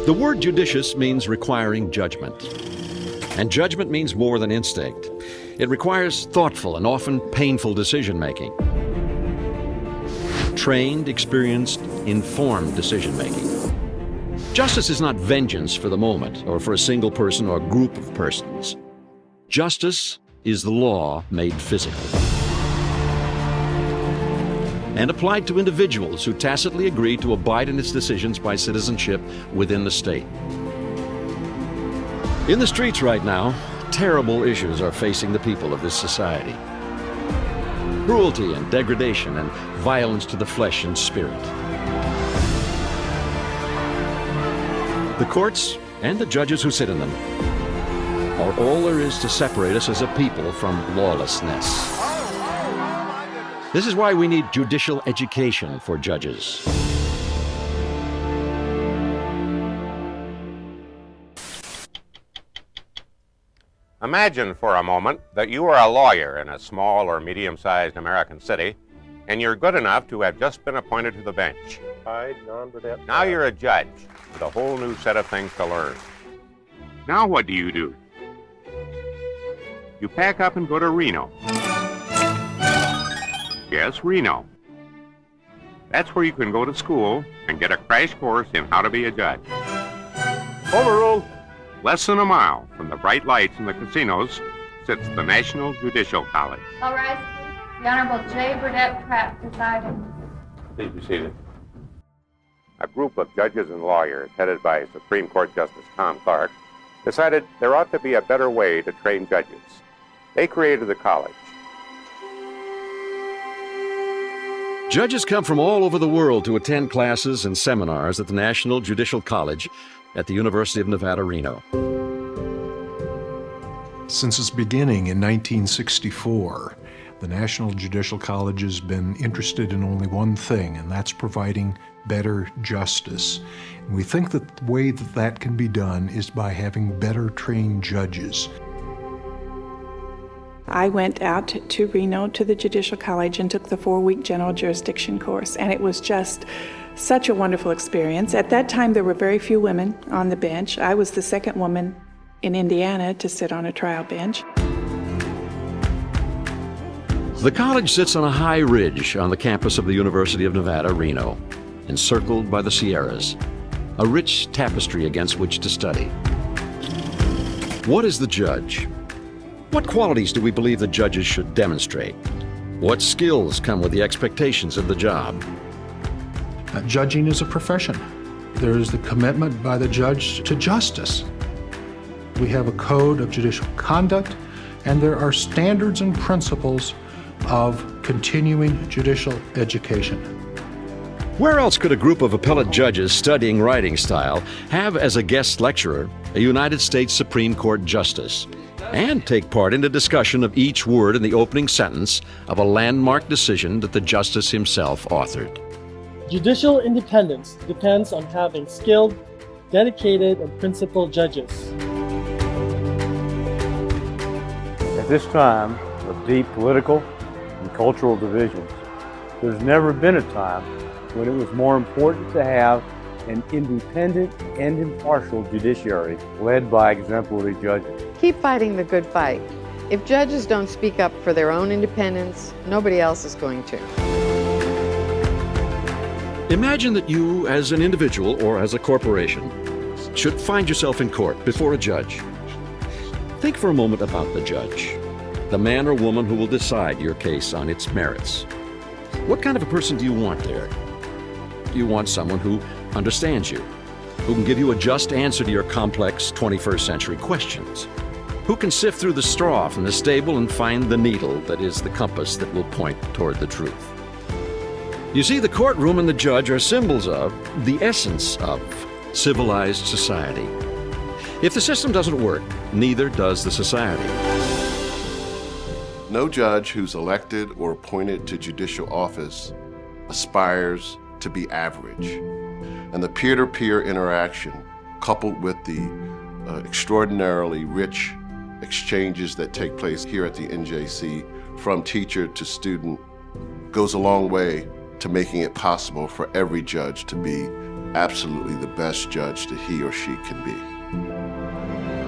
The word judicious means requiring judgment. And judgment means more than instinct. It requires thoughtful and often painful decision-making. Trained, experienced, informed decision-making. Justice is not vengeance for the moment, or for a single person or group of persons. Justice is the law made physical and applied to individuals who tacitly agree to abide in its decisions by citizenship within the state. In the streets right now, terrible issues are facing the people of this society. Cruelty and degradation and violence to the flesh and spirit. The courts and the judges who sit in them are all there is to separate us as a people from lawlessness. This is why we need judicial education for judges. Imagine for a moment that you are a lawyer in a small or medium-sized American city, and you're good enough to have just been appointed to the bench. I, John Burdett. Now you're a judge with a whole new set of things to learn. Now what do? You pack up and go to Reno. Yes, Reno. That's where you can go to school and get a crash course in how to be a judge. Overruled. Less than a mile from the bright lights in the casinos sits the National Judicial College. All rise, please. The Honorable J. Burdett Pratt presiding. Please be seated. A group of judges and lawyers, headed by Supreme Court Justice Tom Clark, decided there ought to be a better way to train judges. They created the college. Judges come from all over the world to attend classes and seminars at the National Judicial College at the University of Nevada, Reno. Since its beginning in 1964, the National Judicial College has been interested in only one thing, and that's providing better justice. And we think that the way that that can be done is by having better trained judges. I went out to Reno to the Judicial College and took the 4-week general jurisdiction course, and it was just such a wonderful experience. At that time, there were very few women on the bench. I was the second woman in Indiana to sit on a trial bench. The college sits on a high ridge on the campus of the University of Nevada, Reno, encircled by the Sierras, a rich tapestry against which to study. What is the judge? What qualities do we believe the judges should demonstrate? What skills come with the expectations of the job? Judging is a profession. There is the commitment by the judge to justice. We have a code of judicial conduct, and there are standards and principles of continuing judicial education. Where else could a group of appellate judges studying writing style have as a guest lecturer a United States Supreme Court justice and take part in a discussion of each word in the opening sentence of a landmark decision that the justice himself authored? Judicial independence depends on having skilled, dedicated, and principled judges. At this time of deep political and cultural divisions, there's never been a time when it was more important to have an independent and impartial judiciary led by exemplary judges. Keep fighting the good fight. If judges don't speak up for their own independence, nobody else is going to. Imagine that you, as an individual or as a corporation, should find yourself in court before a judge. Think for a moment about the judge, the man or woman who will decide your case on its merits. What kind of a person do you want there? Do you want someone who understands you, who can give you a just answer to your complex 21st century questions, who can sift through the straw from the stable and find the needle that is the compass that will point toward the truth? You see, the courtroom and the judge are symbols of, the essence of, civilized society. If the system doesn't work, neither does the society. No judge who's elected or appointed to judicial office aspires to be average. And the peer-to-peer interaction, coupled with the extraordinarily rich exchanges that take place here at the NJC from teacher to student, goes a long way to making it possible for every judge to be absolutely the best judge that he or she can be.